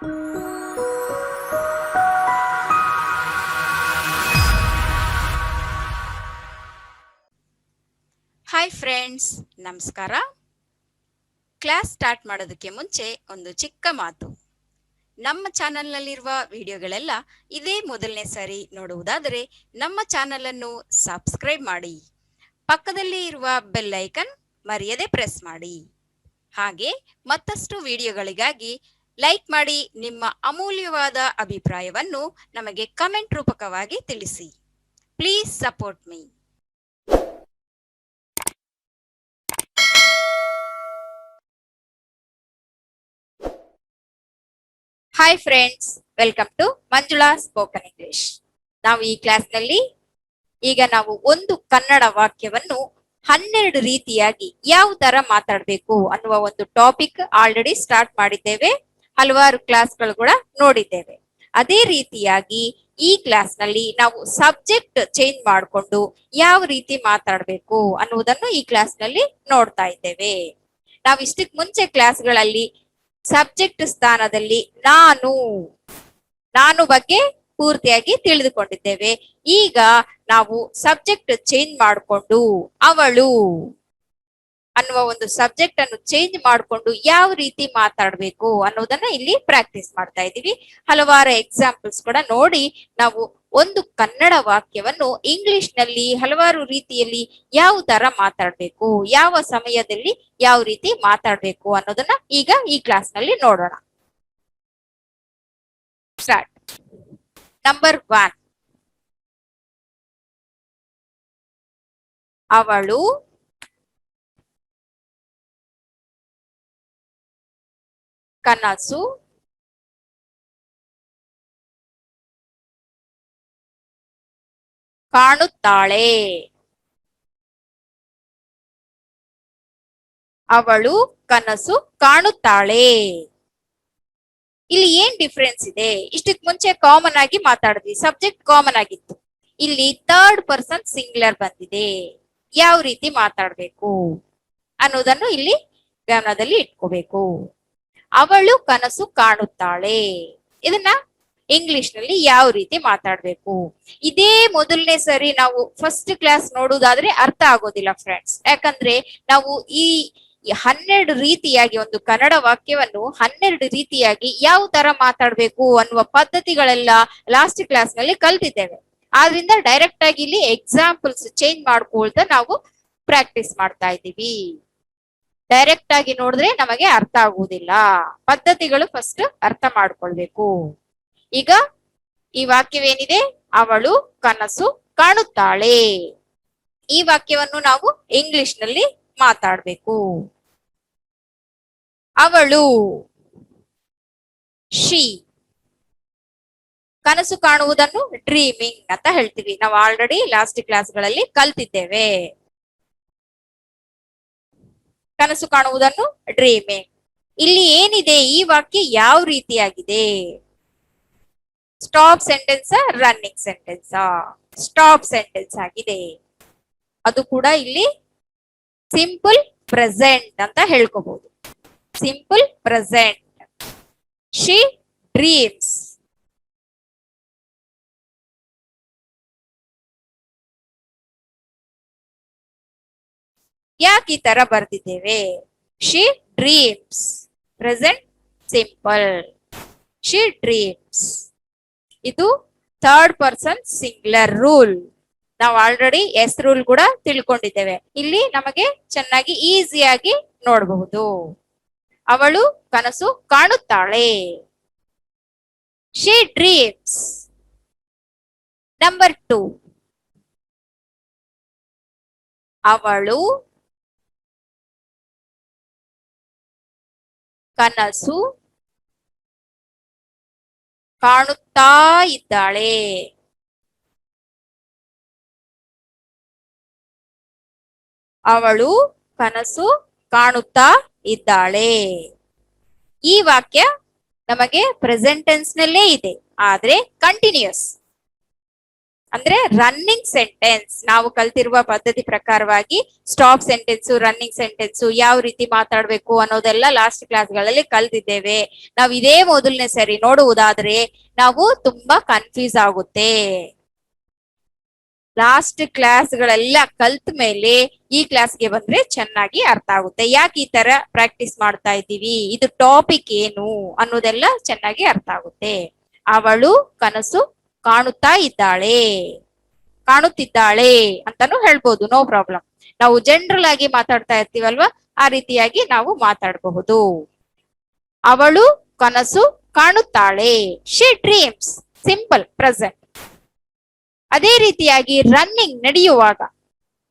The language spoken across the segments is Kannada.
ಹಾಯ್ ಫ್ರೆಂಡ್ಸ್, ನಮಸ್ಕಾರ. ಕ್ಲಾಸ್ ಸ್ಟಾರ್ಟ್ ಮಾಡೋದಕ್ಕೆ ಮುಂಚೆ ಒಂದು ಚಿಕ್ಕ ಮಾತು. ನಮ್ಮ ಚಾನೆಲ್ನಲ್ಲಿರುವ ವಿಡಿಯೋಗಳೆಲ್ಲ ಇದೇ ಮೊದಲನೇ ಸಾರಿ ನೋಡುವುದಾದರೆ ನಮ್ಮ ಚಾನೆಲ್ ಅನ್ನು ಸಬ್ಸ್ಕ್ರೈಬ್ ಮಾಡಿ, ಪಕ್ಕದಲ್ಲಿ ಇರುವ ಬೆಲ್ ಐಕನ್ ಮರೆಯದೆ ಪ್ರೆಸ್ ಮಾಡಿ. ಹಾಗೆ ಮತ್ತಷ್ಟು ವಿಡಿಯೋಗಳಿಗಾಗಿ ಲೈಕ್ ಮಾಡಿ. ನಿಮ್ಮ ಅಮೂಲ್ಯವಾದ ಅಭಿಪ್ರಾಯವನ್ನು ನಮಗೆ ಕಮೆಂಟ್ ರೂಪಕವಾಗಿ ತಿಳಿಸಿ. Please support me. Hi friends, welcome to Manjula spoken English. ನಾವು ಈ ಕ್ಲಾಸ್ನಲ್ಲಿ ಈಗ ನಾವು ಒಂದು ಕನ್ನಡ ವಾಕ್ಯವನ್ನು 12 ರೀತಿಯಾಗಿ ಯಾವ ತರ ಮಾತಾಡಬೇಕು ಅನ್ನುವ ಒಂದು ಟಾಪಿಕ್ ಆಲ್ರೆಡಿ ಸ್ಟಾರ್ಟ್ ಮಾಡಿದ್ದೇವೆ. ಹಲವಾರು ಕ್ಲಾಸ್ಗಳು ಕೂಡ ನೋಡಿದ್ದೇವೆ. ಅದೇ ರೀತಿಯಾಗಿ ಈ ಕ್ಲಾಸ್ ನಲ್ಲಿ ನಾವು ಸಬ್ಜೆಕ್ಟ್ ಚೇಂಜ್ ಮಾಡಿಕೊಂಡು ಯಾವ ರೀತಿ ಮಾತಾಡಬೇಕು ಅನ್ನುವುದನ್ನು ಈ ಕ್ಲಾಸ್ ನಲ್ಲಿ ನೋಡ್ತಾ ಇದ್ದೇವೆ. ನಾವು ಇಷ್ಟಕ್ಕೆ ಮುಂಚೆ ಕ್ಲಾಸ್ಗಳಲ್ಲಿ ಸಬ್ಜೆಕ್ಟ್ ಸ್ಥಾನದಲ್ಲಿ ನಾನು ಬಗ್ಗೆ ಪೂರ್ತಿಯಾಗಿ ತಿಳಿದುಕೊಂಡಿದ್ದೇವೆ. ಈಗ ನಾವು ಸಬ್ಜೆಕ್ಟ್ ಚೇಂಜ್ ಮಾಡಿಕೊಂಡು ಅವಳು ಅನ್ನುವ ಒಂದು ಸಬ್ಜೆಕ್ಟ್ ಅನ್ನು ಚೇಂಜ್ ಮಾಡಿಕೊಂಡು ಯಾವ ರೀತಿ ಮಾತಾಡಬೇಕು ಅನ್ನೋದನ್ನ ಇಲ್ಲಿ ಪ್ರಾಕ್ಟೀಸ್ ಮಾಡ್ತಾ ಇದ್ದೀವಿ. ಹಲವಾರು ಎಕ್ಸಾಂಪಲ್ಸ್ ಕೂಡ ನೋಡಿ ನಾವು ಒಂದು ಕನ್ನಡ ವಾಕ್ಯವನ್ನು ಇಂಗ್ಲಿಷ್ ನಲ್ಲಿ ಹಲವಾರು ರೀತಿಯಲ್ಲಿ ಯಾವ ತರ ಮಾತಾಡಬೇಕು, ಯಾವ ಸಮಯದಲ್ಲಿ ಯಾವ ರೀತಿ ಮಾತಾಡಬೇಕು ಅನ್ನೋದನ್ನ ಈಗ ಈ ಕ್ಲಾಸ್ ನಲ್ಲಿ ನೋಡೋಣ. ಸ್ಟಾರ್ಟ್. ನಂಬರ್ 1, ಅವಳು ಕನಸು ಕಾಣುತ್ತಾಳೆ. ಅವಳು ಕನಸು ಕಾಣುತ್ತಾಳೆ. ಇಲ್ಲಿ ಏನ್ ಡಿಫ್ರೆನ್ಸ್ ಇದೆ? ಇಷ್ಟಕ್ಕೆ ಮುಂಚೆ ಕಾಮನ್ ಆಗಿ ಮಾತಾಡಿದ್ವಿ, ಸಬ್ಜೆಕ್ಟ್ ಕಾಮನ್ ಆಗಿತ್ತು. ಇಲ್ಲಿ ಥರ್ಡ್ ಪರ್ಸನ್ ಸಿಂಗ್ಯುಲರ್ ಬಂದಿದೆ. ಯಾವ ರೀತಿ ಮಾತಾಡ್ಬೇಕು ಅನ್ನೋದನ್ನು ಇಲ್ಲಿ ಗಮನದಲ್ಲಿ ಇಟ್ಕೋಬೇಕು. ಅವಳು ಕನಸು ಕಾಣುತ್ತಾಳೆ, ಇದನ್ನ ಇಂಗ್ಲಿಷ್ ನಲ್ಲಿ ಯಾವ ರೀತಿ ಮಾತಾಡ್ಬೇಕು? ಇದೇ ಮೊದಲನೇ ಸರಿ ನಾವು ಫಸ್ಟ್ ಕ್ಲಾಸ್ ನೋಡುವುದಾದ್ರೆ ಅರ್ಥ ಆಗೋದಿಲ್ಲ ಫ್ರೆಂಡ್ಸ್. ಯಾಕಂದ್ರೆ ನಾವು ಈ 12 ರೀತಿಯಾಗಿ ಒಂದು ಕನ್ನಡ ವಾಕ್ಯವನ್ನು 12 ರೀತಿಯಾಗಿ ಯಾವ ತರ ಮಾತಾಡ್ಬೇಕು ಅನ್ನುವ ಪದ್ಧತಿಗಳೆಲ್ಲ ಲಾಸ್ಟ್ ಕ್ಲಾಸ್ ನಲ್ಲಿ ಕಲ್ತಿದ್ದೇವೆ. ಆದ್ರಿಂದ ಡೈರೆಕ್ಟ್ ಆಗಿ ಇಲ್ಲಿ ಎಕ್ಸಾಂಪಲ್ಸ್ ಚೇಂಜ್ ಮಾಡ್ಕೊಳ್ತಾ ನಾವು ಪ್ರಾಕ್ಟೀಸ್ ಮಾಡ್ತಾ ಇದ್ದೀವಿ. ಡೈರೆಕ್ಟ್ ಆಗಿ ನೋಡಿದ್ರೆ ನಮಗೆ ಅರ್ಥ ಆಗುವುದಿಲ್ಲ. ಪದ್ಧತಿಗಳು ಫಸ್ಟ್ ಅರ್ಥ ಮಾಡ್ಕೊಳ್ಬೇಕು. ಈಗ ಈ ವಾಕ್ಯವೇನಿದೆ, ಅವಳು ಕನಸು ಕಾಣುತ್ತಾಳೆ. ಈ ವಾಕ್ಯವನ್ನು ನಾವು ಇಂಗ್ಲಿಷ್ ನಲ್ಲಿ ಮಾತಾಡ್ಬೇಕು. ಅವಳು, ಶಿ. ಕನಸು ಕಾಣುವುದನ್ನು ಡ್ರೀಮಿಂಗ್ ಅಂತ ಹೇಳ್ತೀವಿ. ನಾವು ಆಲ್ರೆಡಿ ಲಾಸ್ಟ್ ಕ್ಲಾಸ್ಗಳಲ್ಲಿ ಕಲ್ತಿದ್ದೇವೆ. ಕನಸು ಕಾಣುವುದನ್ನು ಡ್ರೀಮಿಂಗ್. ಇಲ್ಲಿ ಏನಿದೆ, ಈ ವಾಕ್ಯ ಯಾವ ರೀತಿಯಾಗಿದೆ? Stop sentence, running sentence? Stop sentence ಆಗಿದೆ. ಅದು ಕೂಡ ಇಲ್ಲಿ ಸಿಂಪಲ್ ಪ್ರೆಸೆಂಟ್ ಅಂತ ಹೇಳ್ಕೋಬಹುದು. Simple present. She dreams. ಯಾಕೆ ಈ ತರ ಬರ್ದಿದ್ದೇವೆ? She dreams. Present simple. She dreams. ಇದು ಥರ್ಡ್ ಪರ್ಸನ್ ಸಿಂಗ್ಯುಲರ್ ರೂಲ್. ನಾವು ಆಲ್ರೆಡಿ ಎಸ್ ರೂಲ್ ಕೂಡ ತಿಳ್ಕೊಂಡಿದ್ದೇವೆ. ಇಲ್ಲಿ ನಮಗೆ ಚೆನ್ನಾಗಿ ಈಸಿಯಾಗಿ ನೋಡಬಹುದು. ಅವಳು ಕನಸು ಕಾಣುತ್ತಾಳೆ. She dreams. ನಂಬರ್ 2, ಅವಳು ಕನಸು ಕಾಣುತ್ತಾ ಇದ್ದಾಳೆ. ಅವಳು ಕನಸು ಕಾಣುತ್ತಾ ಇದ್ದಾಳೆ. ಈ ವಾಕ್ಯ ನಮಗೆ ಪ್ರೆಸೆಂಟ್ ಟೆನ್ಸ್ ನಲ್ಲೇ ಇದೆ, ಆದ್ರೆ ಕಂಟಿನ್ಯೂಸ್. ಅಂದ್ರೆ ರನ್ನಿಂಗ್ ಸೆಂಟೆನ್ಸ್. ನಾವು ಕಲ್ತಿರುವ ಪದ್ಧತಿ ಪ್ರಕಾರವಾಗಿ ಸ್ಟಾಪ್ ಸೆಂಟೆನ್ಸ್, ರನ್ನಿಂಗ್ ಸೆಂಟೆನ್ಸ್ ಯಾವ ರೀತಿ ಮಾತಾಡ್ಬೇಕು ಅನ್ನೋದೆಲ್ಲ ಲಾಸ್ಟ್ ಕ್ಲಾಸ್ಗಳಲ್ಲಿ ಕಲ್ತಿದ್ದೇವೆ. ನಾವು ಇದೇ ಮೊದಲನೇ ಸರಿ ನೋಡುವುದಾದ್ರೆ ನಾವು ತುಂಬಾ ಕನ್ಫ್ಯೂಸ್ ಆಗುತ್ತೆ. ಲಾಸ್ಟ್ ಕ್ಲಾಸ್ಗಳೆಲ್ಲ ಕಲ್ತ ಮೇಲೆ ಈ ಕ್ಲಾಸ್ಗೆ ಬಂದ್ರೆ ಚೆನ್ನಾಗಿ ಅರ್ಥ ಆಗುತ್ತೆ. ಯಾಕೆ ಈ ತರ ಪ್ರಾಕ್ಟೀಸ್ ಮಾಡ್ತಾ ಇದ್ದೀವಿ, ಇದು ಟಾಪಿಕ್ ಏನು ಅನ್ನೋದೆಲ್ಲ ಚೆನ್ನಾಗಿ ಅರ್ಥ ಆಗುತ್ತೆ. ಅವಳು ಕನಸು ಕಾಣುತ್ತಾ ಇದ್ದಾಳೆ, ಕಾಣುತ್ತಿದ್ದಾಳೆ ಅಂತಾನು ಹೇಳ್ಬೋದು, ನೋ ಪ್ರಾಬ್ಲಮ್. ನಾವು ಜನರಲ್ ಆಗಿ ಮಾತಾಡ್ತಾ ಇರ್ತೀವಲ್ವಾ, ಆ ರೀತಿಯಾಗಿ ನಾವು ಮಾತಾಡಬಹುದು. ಅವಳು ಕನಸು ಕಾಣುತ್ತಾಳೆ, ಶಿ ಡ್ರೀಮ್ಸ್, ಸಿಂಪಲ್ ಪ್ರೆಸೆಂಟ್. ಅದೇ ರೀತಿಯಾಗಿ ರನ್ನಿಂಗ್, ನಡೆಯುವಾಗ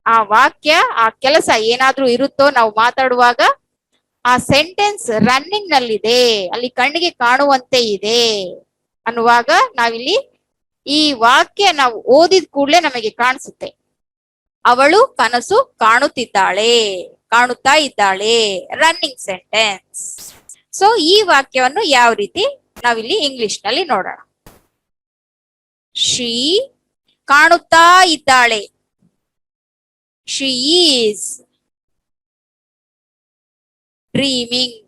ಆ ವಾಕ್ಯ, ಆ ಕೆಲಸ ಏನಾದ್ರೂ ಇರುತ್ತೋ ನಾವು ಮಾತಾಡುವಾಗ, ಆ ಸೆಂಟೆನ್ಸ್ ರನ್ನಿಂಗ್ ನಲ್ಲಿದೆ, ಅಲ್ಲಿ ಕಣ್ಣಿಗೆ ಕಾಣುವಂತೆ ಇದೆ ಅನ್ನುವಾಗ ನಾವಿಲ್ಲಿ ಈ ವಾಕ್ಯ ನಾವು ಓದಿದ ಕೂಡಲೇ ನಮಗೆ ಕಾಣಿಸುತ್ತೆ. ಅವಳು ಕನಸು ಕಾಣುತ್ತಿದ್ದಾಳೆ, ಕಾಣುತ್ತಾ ಇದ್ದಾಳೆ, ರನ್ನಿಂಗ್ ಸೆಂಟೆನ್ಸ್. ಸೊ ಈ ವಾಕ್ಯವನ್ನು ಯಾವ ರೀತಿ ನಾವಿಲ್ಲಿ ಇಂಗ್ಲಿಷ್ ನಲ್ಲಿ ನೋಡೋಣ. ಶಿ ಕಾಣುತ್ತಾ ಇದ್ದಾಳೆ, she is dreaming.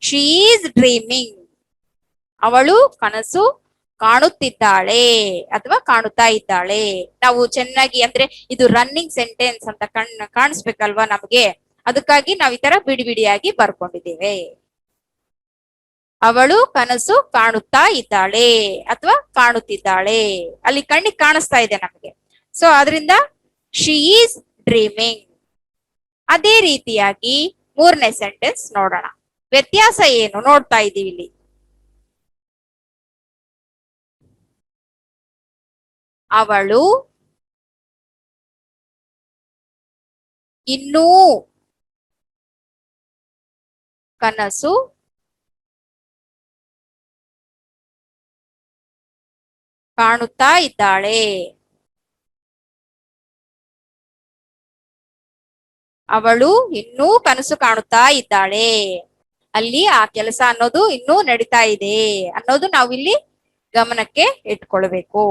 She is dreaming. ಅವಳು ಕನಸು ಕಾಣುತ್ತಿದ್ದಾಳೆ ಅಥವಾ ಕಾಣುತ್ತಾ ಇದ್ದಾಳೆ. ನಾವು ಚೆನ್ನಾಗಿ ಅಂದ್ರೆ ಇದು ರನ್ನಿಂಗ್ ಸೆಂಟೆನ್ಸ್ ಅಂತ ಕಾಣಿಸ್ಬೇಕಲ್ವಾ ನಮಗೆ, ಅದಕ್ಕಾಗಿ ನಾವು ಈ ತರ ಬಿಡಿ ಬಿಡಿಯಾಗಿ ಬರ್ಕೊಂಡಿದ್ದೇವೆ. ಅವಳು ಕನಸು ಕಾಣುತ್ತಾ ಇದ್ದಾಳೆ ಅಥವಾ ಕಾಣುತ್ತಿದ್ದಾಳೆ, ಅಲ್ಲಿ ಕಣ್ಣಿಗೆ ಕಾಣಿಸ್ತಾ ಇದೆ ನಮಗೆ. ಸೊ ಅದರಿಂದ ಶಿ ಈಸ್ ಡ್ರೀಮಿಂಗ್. ಅದೇ ರೀತಿಯಾಗಿ ಮೂರನೇ ಸೆಂಟೆನ್ಸ್ ನೋಡೋಣ. ವ್ಯತ್ಯಾಸ ಏನು ನೋಡ್ತಾ ಇದ್ದೀವಿ ಇಲ್ಲಿ. ಅವಳು ಇನ್ನೂ ಕನಸು ಕಾಣುತ್ತಾ ಇದ್ದಾಳೆ. ಅವಳು ಇನ್ನೂ ಕನಸು ಕಾಣುತ್ತಾ ಇದ್ದಾಳೆ. ಅಲ್ಲಿ ಆ ಕೆಲಸ ಅನ್ನೋದು ಇನ್ನೂ ನಡೀತಾ ಇದೆ ಅನ್ನೋದು ನಾವಿಲ್ಲಿ ಗಮನಕ್ಕೆ ಇಟ್ಕೊಳ್ಬೇಕು.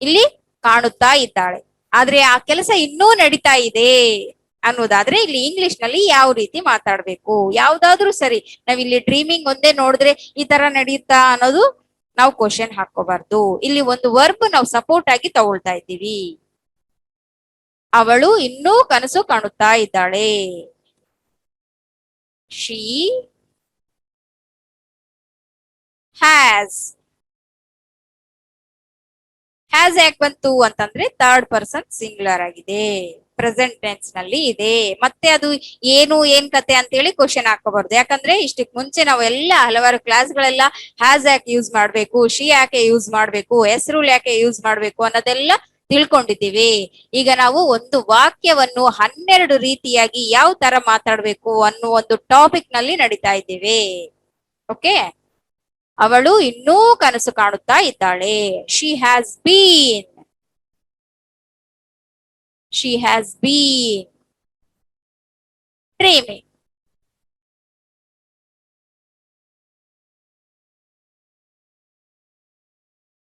ಇಲ್ಲಿ ಕಾಣುತ್ತಾ ಇದ್ದಾಳೆ, ಆದ್ರೆ ಆ ಕೆಲಸ ಇನ್ನೂ ನಡೀತಾ ಇದೆ ಅನ್ನೋದಾದ್ರೆ ಇಲ್ಲಿ ಇಂಗ್ಲಿಷ್ ನಲ್ಲಿ ಯಾವ ರೀತಿ ಮಾತಾಡ್ಬೇಕು. ಯಾವ್ದಾದ್ರೂ ಸರಿ, ನಾವಿಲ್ಲಿ ಡ್ರೀಮಿಂಗ್ ಒಂದೇ ನೋಡಿದ್ರೆ ಈ ತರ ನಡೆಯುತ್ತಾ ಅನ್ನೋದು ನಾವು ಕ್ವಶನ್ ಹಾಕೋಬಾರ್ದು. ಇಲ್ಲಿ ಒಂದು ವರ್ಬ್ ನಾವು ಸಪೋರ್ಟ್ ಆಗಿ ತಗೊಳ್ತಾ ಇದ್ದೀವಿ. ಅವಳು ಇನ್ನೂ ಕನಸು ಕಾಣುತ್ತಾ ಇದ್ದಾಳೆ. She has. ಹ್ಯಾಸ್ ಯಾಕೆ ಬಂತು ಅಂತಂದ್ರೆ ಥರ್ಡ್ ಪರ್ಸನ್ ಸಿಂಗ್ಯುಲರ್ ಆಗಿದೆ, ಪ್ರೆಸೆಂಟ್ ಟೆನ್ಸ್ ನಲ್ಲಿ ಇದೆ. ಮತ್ತೆ ಅದು ಏನ್ ಕತೆ ಅಂತ ಹೇಳಿ ಕ್ವಶನ್ ಹಾಕೋಬಾರ್ದು. ಯಾಕಂದ್ರೆ ಇಷ್ಟಕ್ಕೆ ಮುಂಚೆ ನಾವು ಎಲ್ಲ ಹಲವಾರು ಕ್ಲಾಸ್ಗಳೆಲ್ಲ ಹ್ಯಾಸ್ ಯಾಕೆ ಯೂಸ್ ಮಾಡ್ಬೇಕು, ಶಿ ಯಾಕೆ ಯೂಸ್ ಮಾಡ್ಬೇಕು, ಎಸ್ ರೂಲ್ ಯಾಕೆ ಯೂಸ್ ಮಾಡ್ಬೇಕು ಅನ್ನೋದೆಲ್ಲ ತಿಳ್ಕೊಂಡಿದ್ದೀವಿ. ಈಗ ನಾವು ಒಂದು ವಾಕ್ಯವನ್ನು 12 ರೀತಿಯಾಗಿ ಯಾವ ತರ ಮಾತಾಡ್ಬೇಕು ಅನ್ನೋ ಒಂದು ಟಾಪಿಕ್ ನಲ್ಲಿ ನಡೀತಾ ಇದ್ದೀವಿ. ಓಕೆ, ಅವಳು ಇನ್ನೂ ಕನಸು ಕಾಣುತ್ತಾ ಇದ್ದಾಳೆ. She has been. She has been dreaming.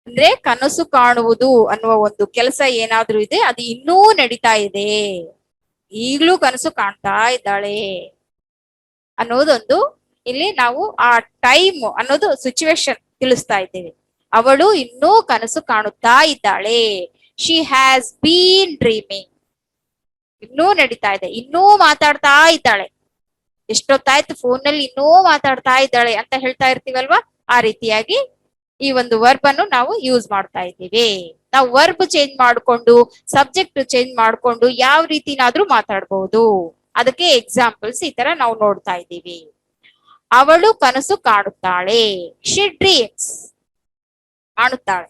ಅಂದ್ರೆ ಕನಸು ಕಾಣುವುದು ಅನ್ನುವ ಒಂದು ಕೆಲಸ ಏನಾದ್ರೂ ಇದೆ, ಅದು ಇನ್ನೂ ನಡೀತಾ ಇದೆ, ಈಗ್ಲೂ ಕನಸು ಕಾಣ್ತಾ ಇದ್ದಾಳೆ ಅನ್ನೋದೊಂದು ಇಲ್ಲಿ ನಾವು ಆ ಟೈಮ್ ಅನ್ನೋದು ಸಿಚುವೇಶನ್ ತಿಳಿಸ್ತಾ ಇದ್ದೇವೆ. ಅವಳು ಇನ್ನೂ ಕನಸು ಕಾಣುತ್ತಾ ಇದ್ದಾಳೆ. She has been dreaming. ಇನ್ನೂ ನಡೀತಾ ಇದೆ, ಇನ್ನೂ ಮಾತಾಡ್ತಾ ಇದ್ದಾಳೆ. ಎಷ್ಟೊತ್ತಾಯ್ತು ಫೋನ್ ನಲ್ಲಿ ಇನ್ನೂ ಮಾತಾಡ್ತಾ ಇದ್ದಾಳೆ ಅಂತ ಹೇಳ್ತಾ ಇರ್ತೀವಲ್ವಾ, ಆ ರೀತಿಯಾಗಿ ಈ ಒಂದು ವರ್ಬ್ ಅನ್ನು ನಾವು ಯೂಸ್ ಮಾಡ್ತಾ ಇದ್ದೀವಿ. ನಾವು ವರ್ಬ್ ಚೇಂಜ್ ಮಾಡ್ಕೊಂಡು, ಸಬ್ಜೆಕ್ಟ್ ಚೇಂಜ್ ಮಾಡ್ಕೊಂಡು ಯಾವ ರೀತಿನಾದ್ರೂ ಮಾತಾಡಬಹುದು. ಅದಕ್ಕೆ ಎಕ್ಸಾಂಪಲ್ಸ್ ಈ ತರ ನಾವು ನೋಡ್ತಾ ಇದ್ದೀವಿ. ಅವಳು ಕನಸು ಕಾಣುತ್ತಾಳೆ. She dreams. ಕಾಣುತ್ತಾಳೆ.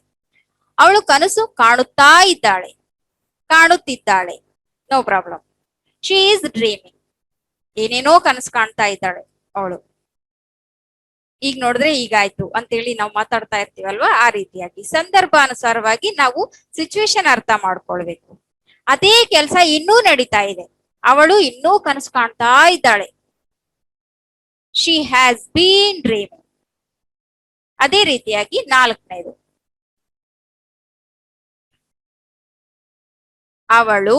ಅವಳು ಕನಸು ಕಾಣುತ್ತಾ ಇದ್ದಾಳೆ, ಕಾಣುತ್ತಿದ್ದಾಳೆ, no problem. She is dreaming. ಏನೇನೋ ಕನಸು ಕಾಣ್ತಾ ಇದ್ದಾಳೆ ಅವಳು. ಈಗ ನೋಡಿದ್ರೆ ಈಗಾಯ್ತು ಅಂತೇಳಿ ನಾವು ಮಾತಾಡ್ತಾ ಇರ್ತೀವಲ್ವಾ, ಆ ರೀತಿಯಾಗಿ ಸಂದರ್ಭಾನುಸಾರವಾಗಿ ನಾವು ಸಿಚುವೇಶನ್ ಅರ್ಥ ಮಾಡ್ಕೊಳ್ಬೇಕು. ಅದೇ ಕೆಲಸ ಇನ್ನೂ ನಡೀತಾ ಇದೆ, ಅವಳು ಇನ್ನೂ ಕನಸು ಕಾಣ್ತಾ ಇದ್ದಾಳೆ. She has been dreaming. ಅದೇ ರೀತಿಯಾಗಿ 4ನೇದು, ಅವಳು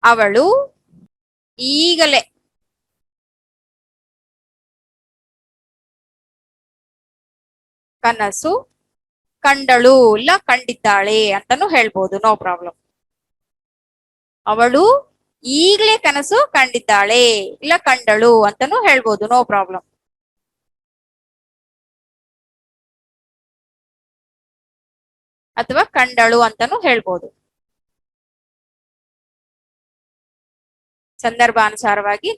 ಅವಳು ಈಗಲೇ ಕನಸು ಕಂಡಳು ಇಲ್ಲ ಕಂಡಿದ್ದಾಳೆ ಅಂತಾನು ಹೇಳ್ಬೋದು, ನೋ ಪ್ರಾಬ್ಲಮ್. ಅವಳು ಈಗಲೇ ಕನಸು ಕಂಡಿದ್ದಾಳೆ ಇಲ್ಲ ಕಂಡಳು ಅಂತಾನು ಹೇಳ್ಬೋದು, ನೋ ಪ್ರಾಬ್ಲಮ್. ಅಥವಾ ಕಂಡಳು ಅಂತಾನು ಹೇಳ್ಬೋದು. ಸಂದರ್ಭಾನುಸಾರವಾಗಿ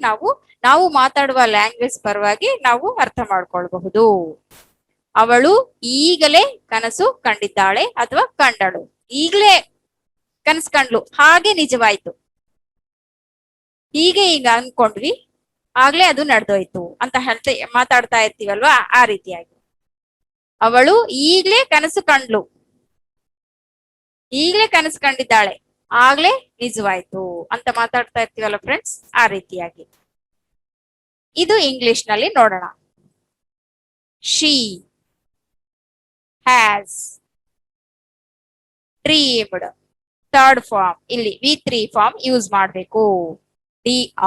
ನಾವು ಮಾತಾಡುವ ಲ್ಯಾಂಗ್ವೇಜ್ ಪರವಾಗಿ ನಾವು ಅರ್ಥ ಮಾಡ್ಕೊಳ್ಬಹುದು. ಅವಳು ಈಗಲೇ ಕನಸು ಕಂಡಿದ್ದಾಳೆ ಅಥವಾ ಕಂಡಳು. ಈಗಲೇ ಕನಸು ಕಂಡ್ಲು, ಹಾಗೆ ನಿಜವಾಯ್ತು. ಹೀಗೆ ಈಗ ಅನ್ಕೊಂಡ್ವಿ, ಆಗ್ಲೇ ಅದು ನಡೆದೋಯ್ತು ಅಂತ ಹೇಳ್ತಾ ಮಾತಾಡ್ತಾ ಇರ್ತೀವಲ್ವಾ, ಆ ರೀತಿಯಾಗಿ. ಅವಳು ಈಗಲೇ ಕನಸು ಕಂಡ್ಲು, ಈಗಲೇ ಕನಸು ಕಂಡಿದ್ದಾಳೆ, ಆಗ್ಲೇ ನಿಜವಾಯ್ತು ಅಂತ ಮಾತಾಡ್ತಾ ಇರ್ತೀವಲ್ಲ ಫ್ರೆಂಡ್ಸ್, ಆ ರೀತಿಯಾಗಿ. ಇದು ಇಂಗ್ಲಿಷ್ ನಲ್ಲಿ ನೋಡೋಣ. She has dreamed. Third form, ಇಲ್ಲಿ V3 ಫಾರ್ಮ್ ಯೂಸ್ ಮಾಡಬೇಕು. DREAMED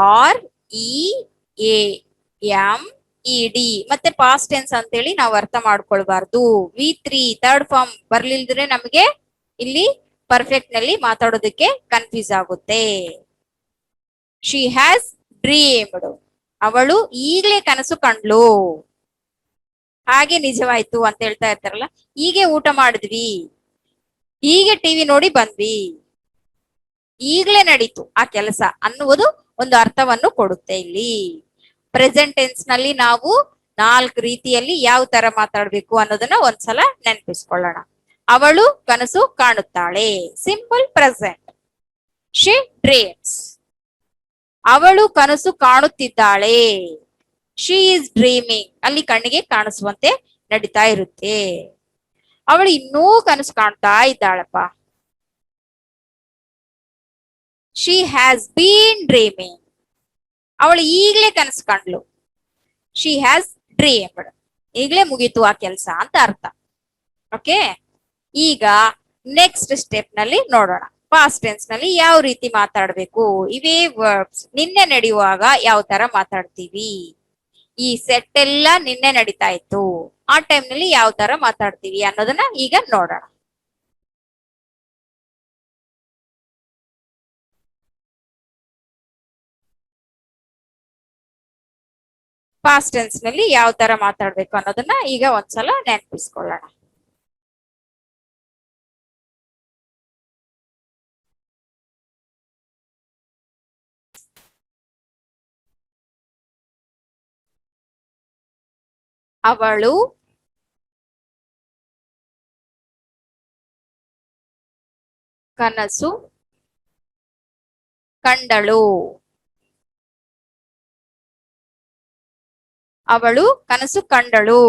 ಮತ್ತೆ ಪಾಸ್ಟ್ ಟೆನ್ಸ್ ಅಂತೇಳಿ ನಾವು ಅರ್ಥ ಮಾಡ್ಕೊಳ್ಬಾರ್ದು. V3 ಥರ್ಡ್ ಫಾರ್ಮ್ ಬರ್ಲಿಲ್ದ್ರೆ ನಮಗೆ ಇಲ್ಲಿ ಪರ್ಫೆಕ್ಟ್ ನಲ್ಲಿ ಮಾತಾಡೋದಕ್ಕೆ ಕನ್ಫ್ಯೂಸ್ ಆಗುತ್ತೆ. ಶಿ ಹ್ಯಾಸ್ ಡ್ರೀಮ್ಡ್, ಅವಳು ಈಗಲೇ ಕನಸು ಕಂಡ್ಲು, ಹಾಗೆ ನಿಜವಾಯ್ತು ಅಂತ ಹೇಳ್ತಾ ಇರ್ತಾರಲ್ಲ. ಹೀಗೆ ಊಟ ಮಾಡಿದ್ವಿ, ಹೀಗೆ ಟಿವಿ ನೋಡಿ ಬಂದ್ವಿ, ಈಗಲೇ ನಡೀತು ಆ ಕೆಲಸ ಅನ್ನುವುದು ಒಂದು ಅರ್ಥವನ್ನು ಕೊಡುತ್ತೆ. ಇಲ್ಲಿ ಪ್ರೆಸೆಂಟ್ ಟೆನ್ಸ್ ನಲ್ಲಿ ನಾವು 4 ರೀತಿಯಲ್ಲಿ ಯಾವ ತರ ಮಾತಾಡ್ಬೇಕು ಅನ್ನೋದನ್ನ ಒಂದ್ಸಲ ನೆನಪಿಸ್ಕೊಳ್ಳೋಣ. ಅವಳು ಕನಸು ಕಾಣುತ್ತಾಳೆ, ಸಿಂಪಲ್ ಪ್ರೆಸೆಂಟ್. ಶಿ ಡ್ರೀಮ್ಸ್, ಅವಳು ಕನಸು ಕಾಣುತ್ತಿದ್ದಾಳೆ. ಶಿ ಈಸ್ ಡ್ರೀಮಿಂಗ್, ಅಲ್ಲಿ ಕಣ್ಣಿಗೆ ಕಾಣಿಸುವಂತೆ ನಡೀತಾ ಇರುತ್ತೆ. ಅವಳು ಇನ್ನೂ ಕನಸು ಕಾಣ್ತಾ ಇದ್ದಾಳಪ್ಪ. ಶಿ ಹ್ಯಾಸ್ ಬೀನ್ ಡ್ರೀಮಿಂಗ್, ಅವಳು ಈಗಲೇ ಕನಸು ಕಂಡ್ಲು. ಶಿ ಹ್ಯಾಸ್ ಡ್ರೀಮ್ಡ್, ಈಗಲೇ ಮುಗೀತು ಆ ಕೆಲಸ ಅಂತ ಅರ್ಥ. ಓಕೆ, ಈಗ ನೆಕ್ಸ್ಟ್ ಸ್ಟೆಪ್ ನಲ್ಲಿ ನೋಡೋಣ. ಪಾಸ್ಟ್ ಟೆನ್ಸ್ ನಲ್ಲಿ ಯಾವ ರೀತಿ ಮಾತಾಡ್ಬೇಕು, ಇವೇ ವರ್ಬ್ಸ್ ನಿನ್ನೆ ನಡೆಯುವಾಗ ಯಾವ ತರ ಮಾತಾಡ್ತೀವಿ, ಈ ಸೆಟ್ ಎಲ್ಲ ನಿನ್ನೆ ನಡೀತಾ ಇತ್ತು, ಆ ಟೈಮ್ ನಲ್ಲಿ ಯಾವ ತರ ಮಾತಾಡ್ತೀವಿ ಅನ್ನೋದನ್ನ ಈಗ ನೋಡೋಣ. ಪಾಸ್ಟ್ ಟೆನ್ಸ್ ನಲ್ಲಿ ಯಾವ ತರ ಮಾತಾಡ್ಬೇಕು ಅನ್ನೋದನ್ನ ಈಗ ಒಂದ್ಸಲ ನೆನಪಿಸ್ಕೊಳ್ಳೋಣ. ಅವಳು ಕನಸು ಕಂಡಳು, ಅವಳು ಕನಸು ಕಂಡಳು.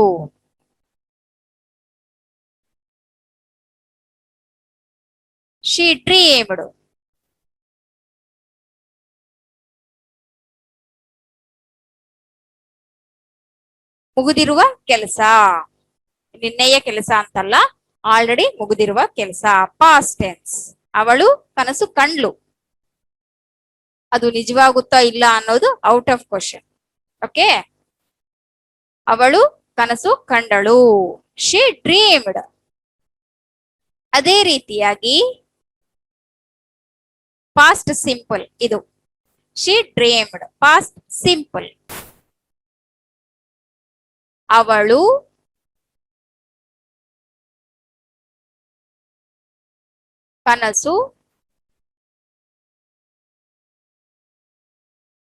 ಶಿ ಡ್ರೀಮ್ಡ್, ಮುಗಿದಿರುವ ಕೆಲಸ, ನಿನ್ನೆಯ ಕೆಲಸ ಅಂತಲ್ಲ, ಆಲ್ರೆಡಿ ಮುಗಿದಿರುವ ಕೆಲಸ, ಪಾಸ್ಟ್ ಟೆನ್ಸ್. ಅವಳು ಕನಸು ಕಂಡ್ಲು, ಅದು ನಿಜವಾಗುತ್ತಾ ಇಲ್ಲ ಅನ್ನೋದು ಔಟ್ ಆಫ್ ಕ್ವಶನ್. ಓಕೆ, ಅವಳು ಕನಸು ಕಂಡಳು. She dreamed. ಅದೇ ರೀತಿಯಾಗಿ ಪಾಸ್ಟ್ ಸಿಂಪಲ್ ಇದು. She dreamed past simple. ಅವಳು ಕನಸು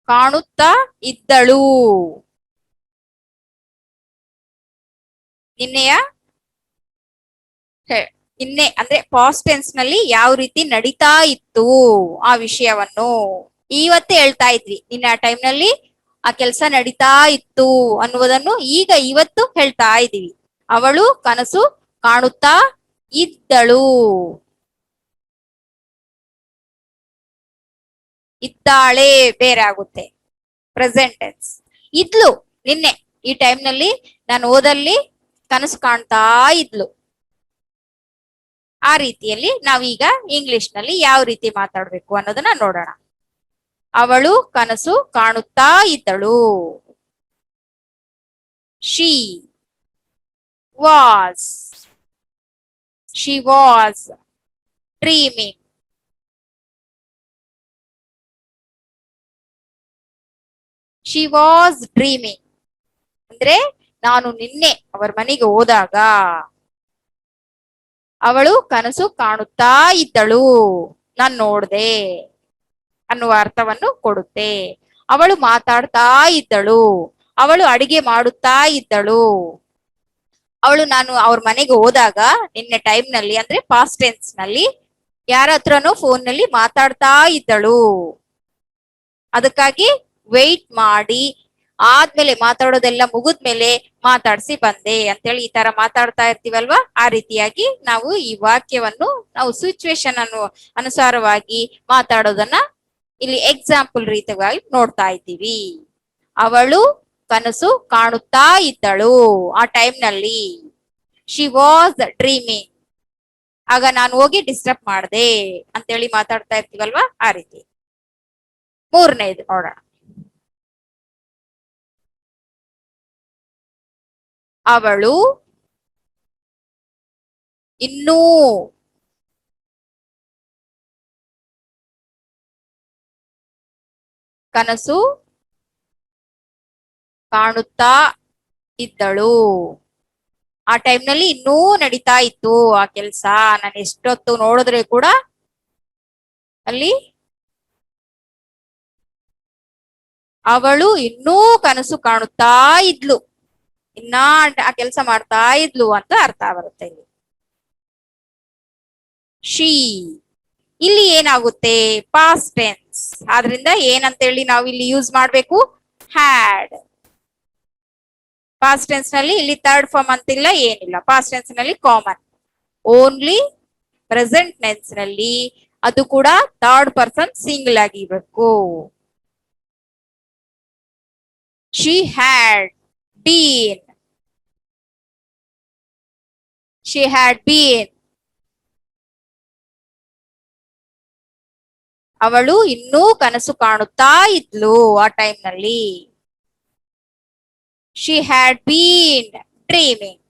ಕಾಣುತ್ತಾ ಇದ್ದಳು. ನಿನ್ನೆಯ ನಿನ್ನೆ ಅಂದ್ರೆ ಪಾಸ್ಟ್ ಟೆನ್ಸ್ ನಲ್ಲಿ ಯಾವ ರೀತಿ ನಡೀತಾ ಇತ್ತು ಆ ವಿಷಯವನ್ನು ಇವತ್ತೇ ಹೇಳ್ತಾ ಇದ್ವಿ. ನಿನ್ನೆ ಆ ಟೈಮ್ ನಲ್ಲಿ ಆ ಕೆಲಸ ನಡೀತಾ ಇತ್ತು ಅನ್ನುವುದನ್ನು ಈಗ ಇವತ್ತು ಹೇಳ್ತಾ ಇದ್ದೀವಿ. ಅವಳು ಕನಸು ಕಾಣುತ್ತಾ ಇದ್ದಳು. ಇದ್ದಾಳೆ ಬೇರೆ ಆಗುತ್ತೆ. Present tense. ಇದ್ಲು ನಿನ್ನೆ ಈ ಟೈಮ್ ನಲ್ಲಿ ನಾನು ಓದಲ್ಲಿ ಕನಸು ಕಾಣ್ತಾ ಇದ್ಲು. ಆ ರೀತಿಯಲ್ಲಿ ನಾವೀಗ ಇಂಗ್ಲಿಷ್ ನಲ್ಲಿ ಯಾವ ರೀತಿ ಮಾತಾಡ್ಬೇಕು ಅನ್ನೋದನ್ನ ನೋಡೋಣ. ಅವಳು ಕನಸು ಕಾಣುತ್ತಾ ಇದ್ದಳು. She was dreaming. She was dreaming ಅಂದ್ರೆ ನಾನು ನಿನ್ನೆ ಅವರ ಮನೆಗೆ ಹೋದಾಗ ಅವಳು ಕನಸು ಕಾಣುತ್ತಾ ಇದ್ದಳು, ನಾನ್ ನೋಡ್ದೆ ಅನ್ನುವ ಅರ್ಥವನ್ನು ಕೊಡುತ್ತೆ. ಅವಳು ಮಾತಾಡ್ತಾ ಇದ್ದಳು, ಅವಳು ಅಡಿಗೆ ಮಾಡುತ್ತಾ ಇದ್ದಳು. ನಾನು ಅವ್ರ ಮನೆಗೆ ಹೋದಾಗ ನಿನ್ನೆ ಟೈಮ್ ನಲ್ಲಿ ಅಂದ್ರೆ ಪಾಸ್ಟ್ ಟೆನ್ಸ್ ನಲ್ಲಿ ಯಾರ ಹತ್ರನೋ ಫೋನ್ ನಲ್ಲಿ ಮಾತಾಡ್ತಾ ಇದ್ದಳು. ಅದಕ್ಕಾಗಿ ವೆಯ್ಟ್ ಮಾಡಿ ಆದ್ಮೇಲೆ ಮಾತಾಡೋದೆಲ್ಲ ಮುಗಿದ್ಮೇಲೆ ಮಾತಾಡ್ಸಿ ಬಂದೆ ಅಂತೇಳಿ ಈ ತರ ಮಾತಾಡ್ತಾ ಇರ್ತೀವಲ್ವಾ, ಆ ರೀತಿಯಾಗಿ ನಾವು ಈ ವಾಕ್ಯವನ್ನು ನಾವು ಸಿಚುವೇಶನ್ ಅನುಸಾರವಾಗಿ ಮಾತಾಡೋದನ್ನ ಇಲ್ಲಿ ಎಕ್ಸಾಂಪಲ್ ರೀತಿಯಾಗಿ ನೋಡ್ತಾ ಇದ್ದೀವಿ. ಅವಳು ಕನಸು ಕಾಣುತ್ತಾ ಇದ್ದಳು ಆ ಟೈಮ್ ನಲ್ಲಿ. She was dreaming. ಆಗ ನಾನು ಹೋಗಿ ಡಿಸ್ಟರ್ಬ್ ಮಾಡ್ದೆ ಅಂತೇಳಿ ಮಾತಾಡ್ತಾ ಇರ್ತೀವಲ್ವಾ, ಆ ರೀತಿ. ಮೂರನೇದು ನೋಡೋಣ. ಅವಳು ಇನ್ನೂ ಕನಸು ಕಾಣುತ್ತಾ ಇದ್ದಳು. ಆ ಟೈಮ್ ನಲ್ಲಿ ಇನ್ನೂ ನಡೀತಾ ಇತ್ತು ಆ ಕೆಲ್ಸ. ನಾನು ಎಷ್ಟೊತ್ತು ನೋಡಿದ್ರೆ ಕೂಡ ಅಲ್ಲಿ ಅವಳು ಇನ್ನೂ ಕನಸು ಕಾಣುತ್ತಾ ಇದ್ಲು, ಇನ್ನ ಆ ಕೆಲಸ ಮಾಡ್ತಾ ಇದ್ಲು ಅಂತ ಅರ್ಥ ಬರುತ್ತೆ ಇಲ್ಲಿ. ಶಿ ಇಲ್ಲಿ ಏನಾಗುತ್ತೆ, ಪಾಸ್ಟ್ ಟೆನ್ಸ್. ಆದ್ರಿಂದ ಏನಂತೇಳಿ ನಾವು ಇಲ್ಲಿ ಯೂಸ್ ಮಾಡ್ಬೇಕು, ಹ್ಯಾಡ್. ಪಾಸ್ಟ್ ಟೆನ್ಸ್ ನಲ್ಲಿ ಇಲ್ಲಿ ಥರ್ಡ್ ಫಾರ್ಮ್ ಅಂತಿಲ್ಲ, ಏನಿಲ್ಲ. ಪಾಸ್ಟ್ ಟೆನ್ಸ್ ನಲ್ಲಿ ಕಾಮನ್. ಓನ್ಲಿ ಪ್ರೆಸೆಂಟ್ ಟೆನ್ಸ್ ನಲ್ಲಿ ಅದು ಕೂಡ ಥರ್ಡ್ ಪರ್ಸನ್ ಸಿಂಗಲ್ ಆಗಿರ್ಬೇಕು. She had been. She had been. ಅವಳು ಇನ್ನೂ ಕನಸು ಕಾಣುತ್ತಾ ಇದ್ಲು ಆ ಟೈಮ್ ನಲ್ಲಿ. She had been dreaming.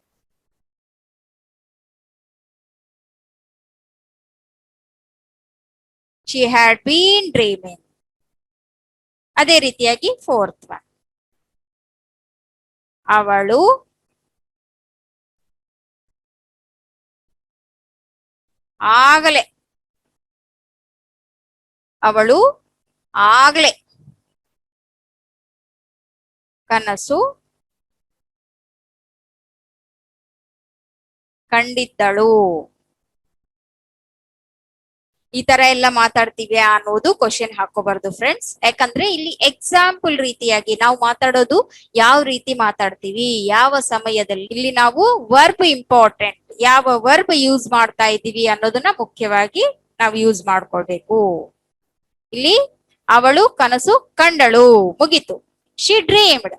She had been dreaming. ಅದೇ ರೀತಿಯಾಗಿ ಫೋರ್ತ್ ಒನ್. ಅವಳು ಆಗಲೇ ಕನಸು ಕಂಡಿದ್ದಳು. ಈ ತರ ಎಲ್ಲ ಮಾತಾಡ್ತೀವಿ ಅನ್ನೋದು ಕ್ವಶನ್ ಹಾಕೋಬಾರ್ದು ಫ್ರೆಂಡ್ಸ್. ಯಾಕಂದ್ರೆ ಇಲ್ಲಿ ಎಕ್ಸಾಂಪಲ್ ರೀತಿಯಾಗಿ ನಾವು ಮಾತಾಡೋದು ಯಾವ ರೀತಿ ಮಾತಾಡ್ತೀವಿ, ಯಾವ ಸಮಯದಲ್ಲಿ, ಇಲ್ಲಿ ನಾವು ವರ್ಬ್ ಇಂಪಾರ್ಟೆಂಟ್, ಯಾವ ವರ್ಬ್ ಯೂಸ್ ಮಾಡ್ತಾ ಇದ್ದೀವಿ ಅನ್ನೋದನ್ನ ಮುಖ್ಯವಾಗಿ ನಾವು ಯೂಸ್ ಮಾಡ್ಕೊಳ್ಬೇಕು. ಇಲ್ಲಿ ಅವಳು ಕನಸು ಕಂಡಳು, ಮುಗಿತು. She dreamed.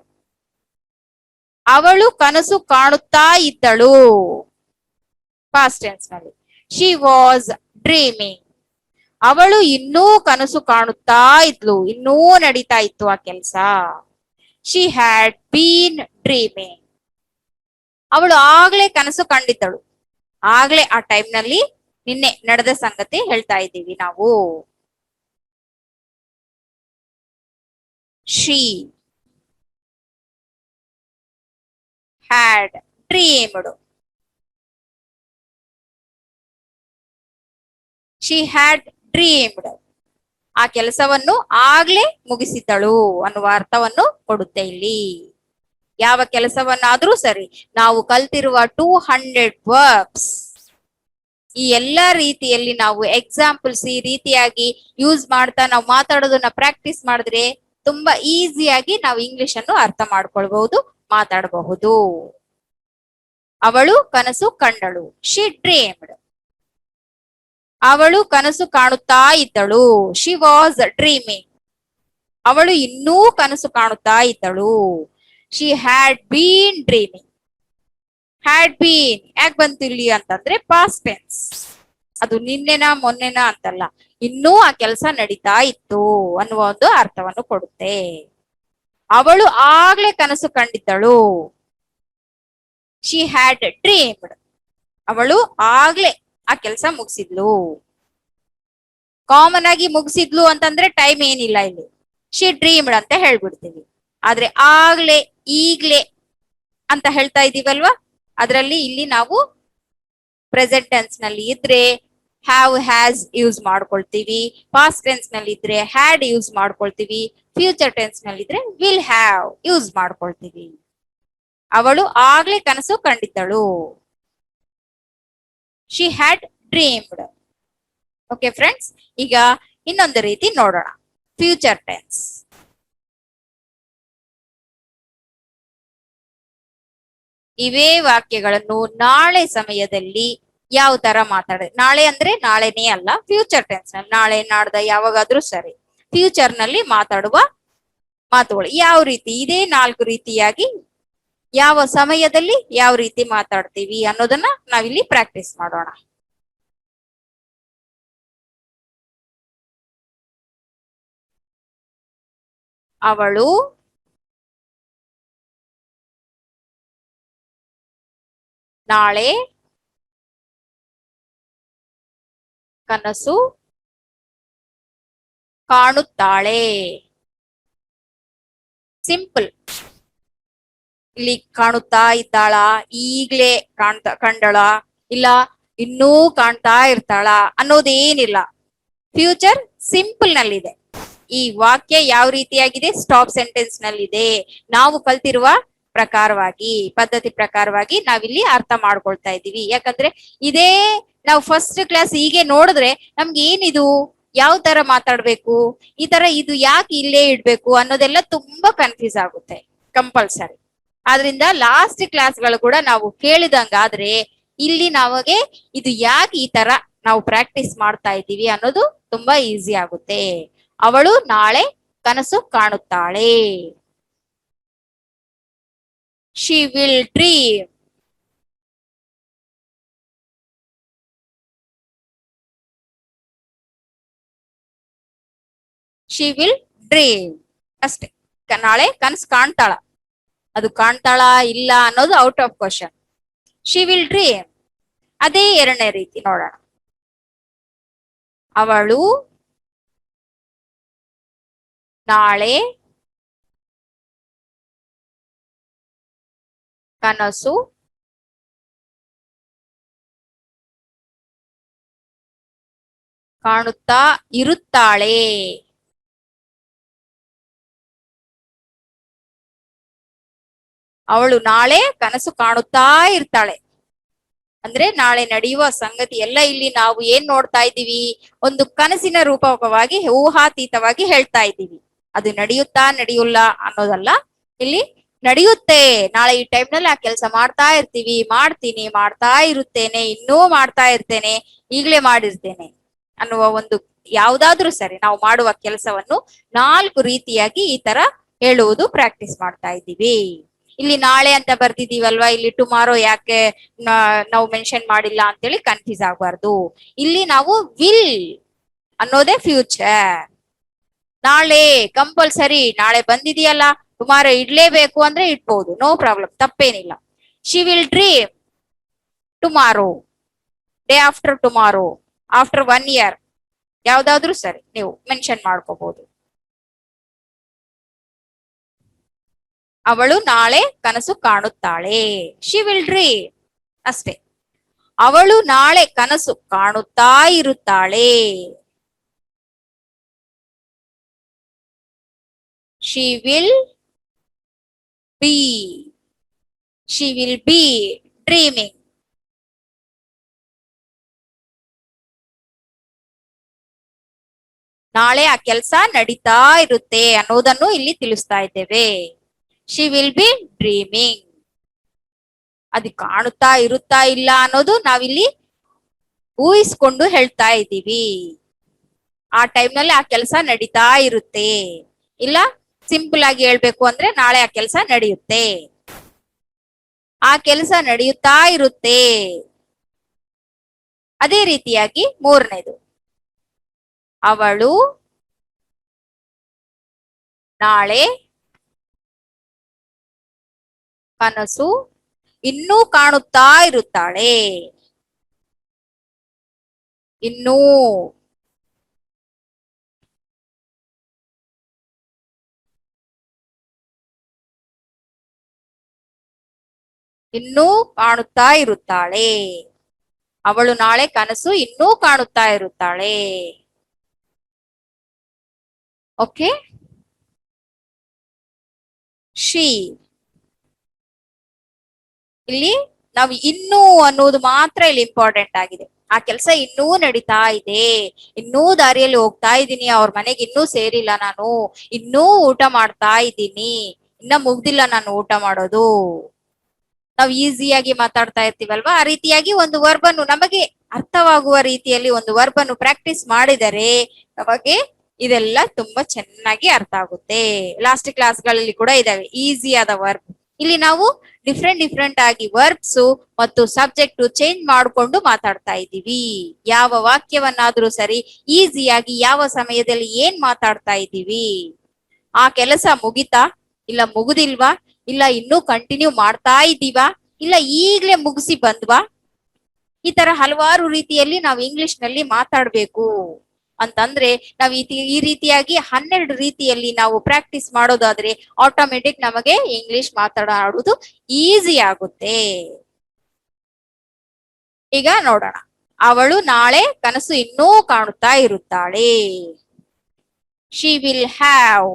ಅವಳು ಕನಸು ಕಾಣುತ್ತಾ ಇದ್ದಳು, ಪಾಸ್ಟ್ ಟೆನ್ಸ್ ನಲ್ಲಿ. She was dreaming. ಅವಳು ಇನ್ನೂ ಕನಸು ಕಾಣುತ್ತಾ ಇದ್ಲು, ಇನ್ನೂ ನಡೀತಾ ಇತ್ತು ಆ ಕೆಲಸ. She had been dreaming. ಅವಳು ಆಗ್ಲೇ ಕನಸು ಕಂಡಿದ್ದಳು. ಆಗ್ಲೇ ಆ ಟೈಮ್ ನಲ್ಲಿ ನಿನ್ನೆ ನಡೆದ ಸಂಗತಿ ಹೇಳ್ತಾ ಇದ್ದೀವಿ ನಾವು. She had dreamed. She had dreamed. ಆ ಕೆಲಸವನ್ನು ಆಗ್ಲೇ ಮುಗಿಸಿದಳು ಅನ್ನುವ ಅರ್ಥವನ್ನು ಕೊಡುತ್ತೆ ಇಲ್ಲಿ. ಯಾವ ಕೆಲಸವನ್ನಾದ್ರೂ ಸರಿ, ನಾವು ಕಲ್ತಿರುವ 200 ವರ್ಬ್ಸ್, ಈ ಎಲ್ಲಾ ರೀತಿಯಲ್ಲಿ ನಾವು ಎಕ್ಸಾಂಪಲ್ಸ್ ಈ ರೀತಿಯಾಗಿ ಯೂಸ್ ಮಾಡ್ತಾ ನಾವು ಮಾತಾಡೋದನ್ನ ಪ್ರಾಕ್ಟೀಸ್ ಮಾಡಿದ್ರೆ ತುಂಬಾ ಈಸಿಯಾಗಿ ನಾವು ಇಂಗ್ಲಿಷ್ ಅನ್ನು ಅರ್ಥ ಮಾಡ್ಕೊಳ್ಬಹುದು, ಮಾತಾಡಬಹುದು. ಅವಳು ಕನಸು ಕಂಡಳು. She dreamed. ಅವಳು ಕನಸು ಕಾಣುತ್ತಾ ಇದ್ದಳು. She was dreaming. ಅವಳು ಇನ್ನೂ ಕನಸು ಕಾಣುತ್ತಾ ಇದ್ದಳು. She had been dreaming. Had been ಯಾಕೆ ಬಂತು ಇಲ್ಲಿ ಅಂತಂದ್ರೆ ಪಾಸ್ಟ್ ಟೆನ್ಸ್. ಅದು ನಿನ್ನೆನ ಮೊನ್ನೆನ ಅಂತಲ್ಲ, ಇನ್ನೂ ಆ ಕೆಲಸ ನಡೀತಾ ಇತ್ತು ಅನ್ನುವ ಒಂದು ಅರ್ಥವನ್ನು ಕೊಡುತ್ತೆ. ಅವಳು ಆಗ್ಲೇ ಕನಸು ಕಂಡಿದ್ದಳು. She had dreamed. ಅವಳು ಆಗ್ಲೇ ಆ ಕೆಲಸ ಮುಗಿಸಿದ್ಲು. ಕಾಮನ್ ಆಗಿ ಮುಗಿಸಿದ್ಲು ಅಂತಂದ್ರೆ ಟೈಮ್ ಏನಿಲ್ಲ ಇಲ್ಲಿ, ಶಿ ಡ್ರೀಮ್ಡ್ ಅಂತ ಹೇಳ್ಬಿಡ್ತೀವಿ. ಆದ್ರೆ ಆಗ್ಲೇ, ಈಗ್ಲೇ ಅಂತ ಹೇಳ್ತಾ ಇದೀವಲ್ವಾ, ಅದರಲ್ಲಿ ಇಲ್ಲಿ ನಾವು ಪ್ರೆಸೆಂಟ್ ಟೆನ್ಸ್ ನಲ್ಲಿ ಇದ್ರೆ ಹ್ಯಾವ್ ಹ್ಯಾಸ್ ಯೂಸ್ ಮಾಡ್ಕೊಳ್ತೀವಿ, ಪಾಸ್ಟ್ ಟೆನ್ಸ್ ನಲ್ಲಿ ಇದ್ರೆ ಹ್ಯಾಡ್ ಯೂಸ್ ಮಾಡ್ಕೊಳ್ತೀವಿ, ಫ್ಯೂಚರ್ ಟೆನ್ಸ್ ನಲ್ಲಿ ಇದ್ರೆ ವಿಲ್ ಹ್ಯಾವ್ ಯೂಸ್ ಮಾಡ್ಕೊಳ್ತೀವಿ. ಅವಳು ಆಗ್ಲೇ ಕನಸು ಕಂಡಿದ್ದಳು. She had dreamed. Okay friends, ಈಗ ಇನ್ನೊಂದು ರೀತಿ ನೋಡೋಣ, ಫ್ಯೂಚರ್ ಟೆನ್ಸ್. ಇವೇ ವಾಕ್ಯಗಳನ್ನು ನಾಳೆ ಸಮಯದಲ್ಲಿ ಯಾವ ತರ ನಾಳೆ ಅಂದ್ರೆ ನಾಳೆನೇ ಅಲ್ಲ, ಫ್ಯೂಚರ್ ಟೆನ್ಸ್ ನಲ್ಲಿ ನಾಳೆ ನಾಡ್ದ ಯಾವಾಗಾದ್ರೂ ಸರಿ, ಫ್ಯೂಚರ್ ನಲ್ಲಿ ಮಾತಾಡುವ ಮಾತುಗಳು ಯಾವ ರೀತಿ, ಇದೇ 4 ರೀತಿಯಾಗಿ ಯಾವ ಸಮಯದಲ್ಲಿ ಯಾವ ರೀತಿ ಮಾತಾಡ್ತೀವಿ ಅನ್ನೋದನ್ನ ನಾವಿಲ್ಲಿ ಪ್ರಾಕ್ಟೀಸ್ ಮಾಡೋಣ. ಅವಳು ನಾಳೆ ಕನಸು ಕಾಣುತ್ತಾಳೆ. ಸಿಂಪಲ್. ಇಲ್ಲಿ ಕಾಣುತ್ತಾ ಇದ್ದಾಳ, ಈಗ್ಲೇ ಕಂಡಳ, ಇಲ್ಲ ಇನ್ನೂ ಕಾಣ್ತಾ ಇರ್ತಾಳ ಅನ್ನೋದೇನಿಲ್ಲ. ಫ್ಯೂಚರ್ ಸಿಂಪಲ್ ನಲ್ಲಿದೆ. ಈ ವಾಕ್ಯ ಯಾವ ರೀತಿಯಾಗಿದೆ, ಸ್ಟಾಪ್ ಸೆಂಟೆನ್ಸ್ ನಲ್ಲಿದೆ. ನಾವು ಕಲ್ತಿರುವ ಪ್ರಕಾರವಾಗಿ, ಪದ್ಧತಿ ಪ್ರಕಾರವಾಗಿ ನಾವಿಲ್ಲಿ ಅರ್ಥ ಮಾಡ್ಕೊಳ್ತಾ ಇದ್ದೀವಿ. ಯಾಕಂದ್ರೆ ಇದೇ ನಾವು ಫಸ್ಟ್ ಕ್ಲಾಸ್ ಹೀಗೆ ನೋಡಿದ್ರೆ ನಮ್ಗೆ ಏನಿದು, ಯಾವ ತರ ಮಾತಾಡ್ಬೇಕು, ಈ ತರ ಇದು ಯಾಕೆ ಇಲ್ಲೇ ಇಡ್ಬೇಕು ಅನ್ನೋದೆಲ್ಲ ತುಂಬಾ ಕನ್ಫ್ಯೂಸ್ ಆಗುತ್ತೆ ಕಂಪಲ್ಸರಿ. ಆದ್ರಿಂದ ಲಾಸ್ಟ್ ಕ್ಲಾಸ್ಗಳು ಕೂಡ ನಾವು ಕೇಳಿದಂಗಾದ್ರೆ ಇಲ್ಲಿ ನಮಗೆ ಇದು ಯಾಕೆ ಈ ತರ ನಾವು ಪ್ರಾಕ್ಟೀಸ್ ಮಾಡ್ತಾ ಇದ್ದೀವಿ ಅನ್ನೋದು ತುಂಬಾ ಈಸಿ ಆಗುತ್ತೆ. ಅವಳು ನಾಳೆ ಕನಸು ಕಾಣುತ್ತಾಳೆ. She will dream. She will dream ಅಷ್ಟೇ. ನಾಳೆ ಕನಸು ಕಾಣ್ತಾಳ, ಅದು ಕಾಣ್ತಾಳ ಇಲ್ಲ ಅನ್ನೋದು out of question. She will dream. ಅದೇ ಎರಡನೇ ರೀತಿ ನೋಡೋಣ. ಅವಳು ನಾಳೆ ಕನಸು ಕಾಣುತ್ತಾ ಇರುತ್ತಾಳೆ. ಅವಳು ನಾಳೆ ಕನಸು ಕಾಣುತ್ತಾ ಇರ್ತಾಳೆ ಅಂದ್ರೆ ನಾಳೆ ನಡೆಯುವ ಸಂಗತಿ ಎಲ್ಲ ಇಲ್ಲಿ ನಾವು ಏನ್ ನೋಡ್ತಾ ಇದ್ದೀವಿ, ಒಂದು ಕನಸಿನ ರೂಪಕವಾಗಿ ಊಹಾತೀತವಾಗಿ ಹೇಳ್ತಾ ಇದ್ದೀವಿ. ಅದು ನಡೆಯುತ್ತಾ ನಡೆಯುಲ್ಲ ಅನ್ನೋದಲ್ಲ, ಇಲ್ಲಿ ನಡೆಯುತ್ತೆ, ನಾಳೆ ಈ ಟೈಮ್ ನಲ್ಲಿ ಆ ಕೆಲಸ ಮಾಡ್ತಾ ಇರ್ತೀವಿ, ಮಾಡ್ತೀನಿ, ಮಾಡ್ತಾ ಇರುತ್ತೇನೆ, ಇನ್ನೂ ಮಾಡ್ತಾ ಇರ್ತೇನೆ, ಈಗ್ಲೇ ಮಾಡಿರ್ತೇನೆ ಅನ್ನುವ ಒಂದು ಯಾವ್ದಾದ್ರೂ ಸರಿ ನಾವು ಮಾಡುವ ಕೆಲಸವನ್ನು 4 ರೀತಿಯಾಗಿ ಈ ತರ ಹೇಳುವುದು ಪ್ರಾಕ್ಟೀಸ್ ಮಾಡ್ತಾ ಇದ್ದೀವಿ. ಇಲ್ಲಿ ನಾಳೆ ಅಂತ ಬರ್ದಿದೀವಲ್ವಾ, ಇಲ್ಲಿ ಟುಮಾರೋ ಯಾಕೆ ನಾವು ಮೆನ್ಷನ್ ಮಾಡಿಲ್ಲ ಅಂತೇಳಿ ಕನ್ಫ್ಯೂಸ್ ಆಗ್ಬಾರ್ದು. ಇಲ್ಲಿ ನಾವು ವಿಲ್ ಅನ್ನೋದೇ ಫ್ಯೂಚರ್. ನಾಳೆ ಕಂಪಲ್ಸರಿ, ನಾಳೆ ಬಂದಿದೆಯಲ್ಲ ಟುಮಾರೋ ಇಡ್ಲೇಬೇಕು ಅಂದ್ರೆ ಇಡ್ಬೋದು, ನೋ ಪ್ರಾಬ್ಲಮ್, ತಪ್ಪೇನಿಲ್ಲ. She will dream tomorrow, day after tomorrow, after 1 year, ಯಾವ್ದಾದ್ರೂ ಸರಿ ನೀವು ಮೆನ್ಷನ್ ಮಾಡ್ಕೋಬಹುದು. ಅವಳು ನಾಳೆ ಕನಸು ಕಾಣುತ್ತಾಳೆ. ಶಿ ವಿಲ್ ಡ್ರೀಮ್ ಅಷ್ಟೇ. ಅವಳು ನಾಳೆ ಕನಸು ಕಾಣುತ್ತಾ ಇರುತ್ತಾಳೆ. She will be. She will be dreaming. ನಾಳೆ ಆ ಕೆಲಸ ನಡೀತಾ ಇರುತ್ತೆ ಅನ್ನೋದನ್ನು ಇಲ್ಲಿ ತಿಳಿಸ್ತಾ ಇದ್ದೇವೆ. She will be dreaming. ಅದು ಕಾಣುತ್ತಾ ಇರುತ್ತಾ ಇಲ್ಲ ಅನ್ನೋದು ನಾವಿಲ್ಲಿ ಊಹಿಸ್ಕೊಂಡು ಹೇಳ್ತಾ ಇದ್ದೀವಿ. ಆ ಟೈಮ್ ನಲ್ಲಿ ಆ ಕೆಲಸ ನಡೀತಾ ಇರುತ್ತೆ. ಇಲ್ಲ ಸಿಂಪಲ್ ಆಗಿ ಹೇಳ್ಬೇಕು ಅಂದ್ರೆ ನಾಳೆ ಆ ಕೆಲಸ ನಡೆಯುತ್ತೆ. ಆ ಕೆಲಸ ನಡೆಯುತ್ತಾ ಇರುತ್ತೆ. ಅದೇ ರೀತಿಯಾಗಿ ಮೂರನೇದು, ಅವಳು ನಾಳೆ ಕನಸು ಇನ್ನೂ ಕಾಣುತ್ತಾ ಇರುತ್ತಾಳೆ. ಇನ್ನೂ ಇನ್ನೂ ಕಾಣುತ್ತಾ ಇರುತ್ತಾಳೆ. ಅವಳು ನಾಳೆ ಕನಸು ಇನ್ನೂ ಕಾಣುತ್ತಾ ಇರುತ್ತಾಳೆ. ಓಕೆ. ಶಿ, ಇಲ್ಲಿ ನಾವು ಇನ್ನೂ ಅನ್ನೋದು ಮಾತ್ರ ಇಲ್ಲಿ ಇಂಪಾರ್ಟೆಂಟ್ ಆಗಿದೆ. ಆ ಕೆಲಸ ಇನ್ನೂ ನಡೀತಾ ಇದೆ, ಇನ್ನೂ ದಾರಿಯಲ್ಲಿ ಹೋಗ್ತಾ ಇದ್ದೀನಿ, ಅವ್ರ ಮನೆಗೆ ಇನ್ನೂ ಸೇರಿಲ್ಲ ನಾನು, ಇನ್ನೂ ಊಟ ಮಾಡ್ತಾ ಇದ್ದೀನಿ, ಇನ್ನ ಮುಗ್ದಿಲ್ಲ ನಾನು ಊಟ ಮಾಡೋದು. ನಾವು ಈಸಿಯಾಗಿ ಮಾತಾಡ್ತಾ ಇರ್ತೀವಲ್ವಾ, ಆ ರೀತಿಯಾಗಿ ಒಂದು ವರ್ಬ್ ಅನ್ನು ನಮಗೆ ಅರ್ಥವಾಗುವ ರೀತಿಯಲ್ಲಿ ಒಂದು ವರ್ಬ್ ಅನ್ನು ಪ್ರಾಕ್ಟೀಸ್ ಮಾಡಿದರೆ ನಮಗೆ ಇದೆಲ್ಲ ತುಂಬಾ ಚೆನ್ನಾಗಿ ಅರ್ಥ ಆಗುತ್ತೆ. ಲಾಸ್ಟ್ ಕ್ಲಾಸ್ಗಳಲ್ಲಿ ಕೂಡ ಇದಾವೆ ಈಸಿ ಆದ ವರ್ಬ್. ಇಲ್ಲಿ ನಾವು ಡಿಫ್ರೆಂಟ್ ಆಗಿ ವರ್ಬ್ಸ್ ಮತ್ತು ಸಬ್ಜೆಕ್ಟ್ ಚೇಂಜ್ ಮಾಡಿಕೊಂಡು ಮಾತಾಡ್ತಾ ಇದ್ದೀವಿ. ಯಾವ ವಾಕ್ಯವನ್ನಾದ್ರೂ ಸರಿ ಈಸಿಯಾಗಿ ಯಾವ ಸಮಯದಲ್ಲಿ ಏನ್ ಮಾತಾಡ್ತಾ ಇದ್ದೀವಿ, ಆ ಕೆಲಸ ಮುಗಿತಾ ಇಲ್ಲ ಮುಗುದಿಲ್ವಾ, ಇಲ್ಲ ಇನ್ನೂ ಕಂಟಿನ್ಯೂ ಮಾಡ್ತಾ ಇದ್ದೀವಾ, ಇಲ್ಲ ಈಗ್ಲೇ ಮುಗಿಸಿ ಬಂದ್ವಾ, ಈ ತರ ಹಲವಾರು ರೀತಿಯಲ್ಲಿ ನಾವು ಇಂಗ್ಲಿಷ್ ನಲ್ಲಿ ಮಾತಾಡ್ಬೇಕು ಅಂತಂದ್ರೆ ನಾವು ಈ ರೀತಿಯಾಗಿ 12 ರೀತಿಯಲ್ಲಿ ನಾವು ಪ್ರಾಕ್ಟೀಸ್ ಮಾಡೋದಾದ್ರೆ ಆಟೋಮೆಟಿಕ್ ನಮಗೆ ಇಂಗ್ಲಿಷ್ ಮಾತಾಡೋದು ಈಸಿ ಆಗುತ್ತೆ. ಈಗ ನೋಡೋಣ, ಅವಳು ನಾಳೆ ಕನಸು ಇನ್ನೂ ಕಾಣುತ್ತಾ ಇರುತ್ತಾಳೆ. She will have,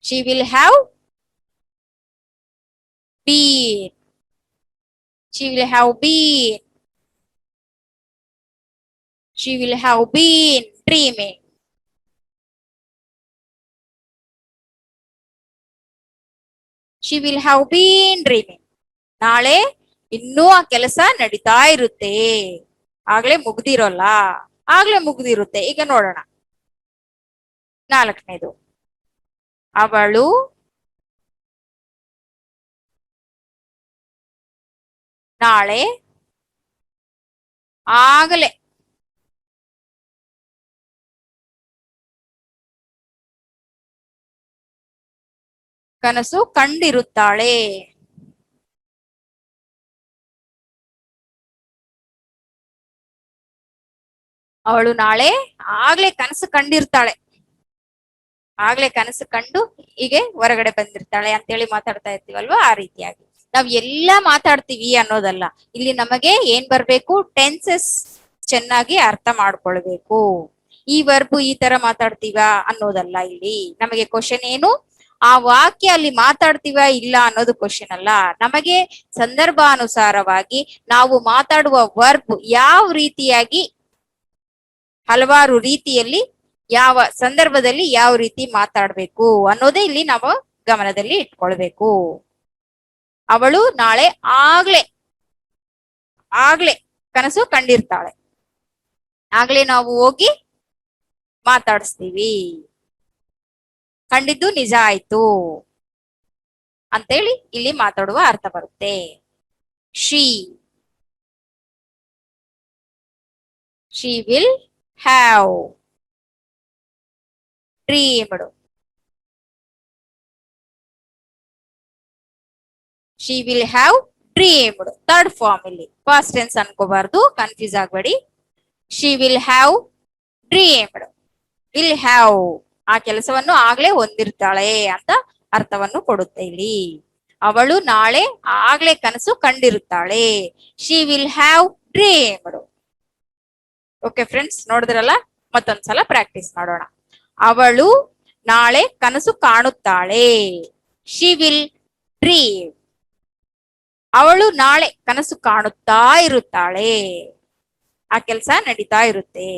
she will have been, she will have been, she will have been dreaming. She will have been dreaming. ನಾಳೆ ಇನ್ನೂ ಆ ಕೆಲಸ ನಡೀತಾ ಇರುತ್ತೆ, ಆಗ್ಲೇ ಮುಗ್ದಿರೋಲ್ಲ, ಆಗ್ಲೇ ಮುಗ್ದಿರುತ್ತೆ. ಈಗ ನೋಡೋಣ 4ನೇದು, ಅವಳು ನಾಳೆ ಆಗಲೇ ಕನಸು ಕಂಡಿರುತ್ತಾಳೆ. ಅವಳು ನಾಳೆ ಆಗ್ಲೇ ಕನಸು ಕಂಡಿರ್ತಾಳೆ, ಆಗ್ಲೇ ಕನಸು ಕಂಡು ಹೀಗೆ ಹೊರಗಡೆ ಬಂದಿರ್ತಾಳೆ ಅಂತೇಳಿ ಮಾತಾಡ್ತಾ ಇರ್ತೀವಲ್ವಾ, ಆ ರೀತಿಯಾಗಿ ನಾವ್ ಎಲ್ಲಾ ಮಾತಾಡ್ತೀವಿ ಅನ್ನೋದಲ್ಲ. ಇಲ್ಲಿ ನಮಗೆ ಏನ್ ಬರ್ಬೇಕು, ಟೆನ್ಸಸ್ ಚೆನ್ನಾಗಿ ಅರ್ಥ ಮಾಡ್ಕೊಳ್ಬೇಕು. ಈ ವರ್ಬ್ ಈ ತರ ಮಾತಾಡ್ತೀವ ಅನ್ನೋದಲ್ಲ. ಇಲ್ಲಿ ನಮಗೆ ಕ್ವಶನ್ ಏನು, ಆ ವಾಕ್ಯ ಅಲ್ಲಿ ಮಾತಾಡ್ತೀವ ಇಲ್ಲ ಅನ್ನೋದು ಕ್ವಶನ್ ಅಲ್ಲ. ನಮಗೆ ಸಂದರ್ಭಾನುಸಾರವಾಗಿ ನಾವು ಮಾತಾಡುವ ವರ್ಬ್ ಯಾವ ರೀತಿಯಾಗಿ ಹಲವಾರು ರೀತಿಯಲ್ಲಿ ಯಾವ ಸಂದರ್ಭದಲ್ಲಿ ಯಾವ ರೀತಿ ಮಾತಾಡ್ಬೇಕು ಅನ್ನೋದೇ ಇಲ್ಲಿ ನಾವು ಗಮನದಲ್ಲಿ ಇಟ್ಕೊಳ್ಬೇಕು. ಅವಳು ನಾಳೆ ಆಗ್ಲೇ ಕನಸು ಕಂಡಿರ್ತಾಳೆ, ಆಗ್ಲೇ ನಾವು ಹೋಗಿ ಮಾತಾಡಿಸ್ತೀವಿ, ಕಂಡಿದ್ದು ನಿಜ ಆಯ್ತು ಅಂತೇಳಿ ಇಲ್ಲಿ ಮಾತಾಡುವ ಅರ್ಥ ಬರುತ್ತೆ. She will have dreamed. She will have dreamed third form, ಇಲ್ಲಿ ಫಾಸ್ಟ್ ಟೆನ್ಸ್ ಅನ್ಕೋಬಾರ್ದು, ಕನ್ಫ್ಯೂಸ್ ಆಗ್ಬೇಡಿ. She will have dreamed, will have ಆ ಕೆಲಸವನ್ನು ಆಗ್ಲೇ ಹೊಂದಿರ್ತಾಳೆ ಅಂತ ಅರ್ಥವನ್ನು ಕೊಡುತ್ತೆ ಇಲ್ಲಿ. ಅವಳು ನಾಳೆ ಆಗ್ಲೇ ಕನಸು ಕಂಡಿರುತ್ತಾಳೆ. She will have dreamed. Okay friends, ನೋಡಿದ್ರಲ್ಲ, ಮತ್ತೊಂದ್ಸಲ ಪ್ರಾಕ್ಟೀಸ್ ಮಾಡೋಣ. ಅವಳು ನಾಳೆ ಕನಸು ಕಾಣುತ್ತಾಳೆ. She will dream. ಅವಳು ನಾಳೆ ಕನಸು ಕಾಣುತ್ತಾ ಇರುತ್ತಾಳೆ, ಆ ಕೆಲಸ ನಡೀತಾ ಇರುತ್ತೆ.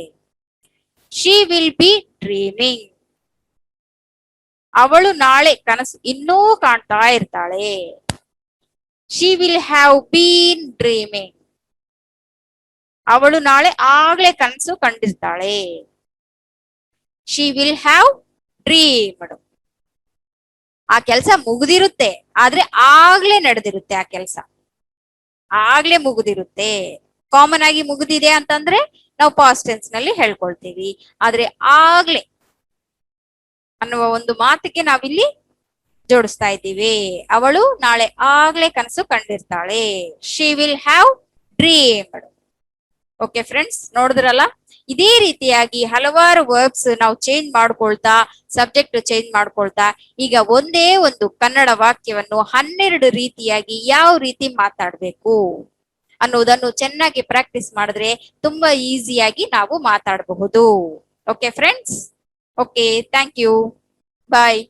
She will be dreaming. ಅವಳು ನಾಳೆ ಕನಸು ಇನ್ನೂ ಕಾಣ್ತಾ ಇರ್ತಾಳೆ. She will have been dreaming. ಅವಳು ನಾಳೆ ಆಗ್ಲೇ ಕನಸು ಕಂಡಿರ್ತಾಳೆ. She will have dreamed. ಆ ಕೆಲಸ ಮುಗ್ದಿರುತ್ತೆ, ಆದ್ರೆ ಆಗ್ಲೇ ನಡೆದಿರುತ್ತೆ ಆ ಕೆಲಸ, ಆಗ್ಲೇ ಮುಗ್ದಿರುತ್ತೆ. ಕಾಮನ್ ಆಗಿ ಮುಗ್ದಿದೆ ಅಂತಂದ್ರೆ ನಾವು ಪಾಸ್ಟ್ ಟೆನ್ಸ್ ನಲ್ಲಿ ಹೇಳ್ಕೊಳ್ತೀವಿ, ಆದ್ರೆ ಆಗ್ಲೇ ಅನ್ನುವ ಒಂದು ಮಾತಿಗೆ ನಾವಿಲ್ಲಿ ಜೋಡಿಸ್ತಾ ಇದ್ದೀವಿ. ಅವಳು ನಾಳೆ ಆಗ್ಲೇ ಕನಸು ಕಂಡಿರ್ತಾಳೆ. She will have dreamed. Okay friends, ನೋಡಿದ್ರಲ್ಲ, ಇದೇ ರೀತಿಯಾಗಿ ಹಲವಾರು ವರ್ಬ್ಸ್ ನಾವು ಚೇಂಜ್ ಮಾಡ್ಕೊಳ್ತಾ, ಸಬ್ಜೆಕ್ಟ್ ಚೇಂಜ್ ಮಾಡ್ಕೊಳ್ತಾ, ಈಗ ಒಂದೇ ಒಂದು ಕನ್ನಡ ವಾಕ್ಯವನ್ನು 12 ರೀತಿಯಾಗಿ ಯಾವ ರೀತಿ ಮಾತಾಡ್ಬೇಕು ಅನ್ನೋದನ್ನು ಚೆನ್ನಾಗಿ ಪ್ರಾಕ್ಟೀಸ್ ಮಾಡಿದ್ರೆ ತುಂಬಾ ಈಸಿಯಾಗಿ ನಾವು ಮಾತಾಡಬಹುದು. Okay friends, okay, thank you, bye.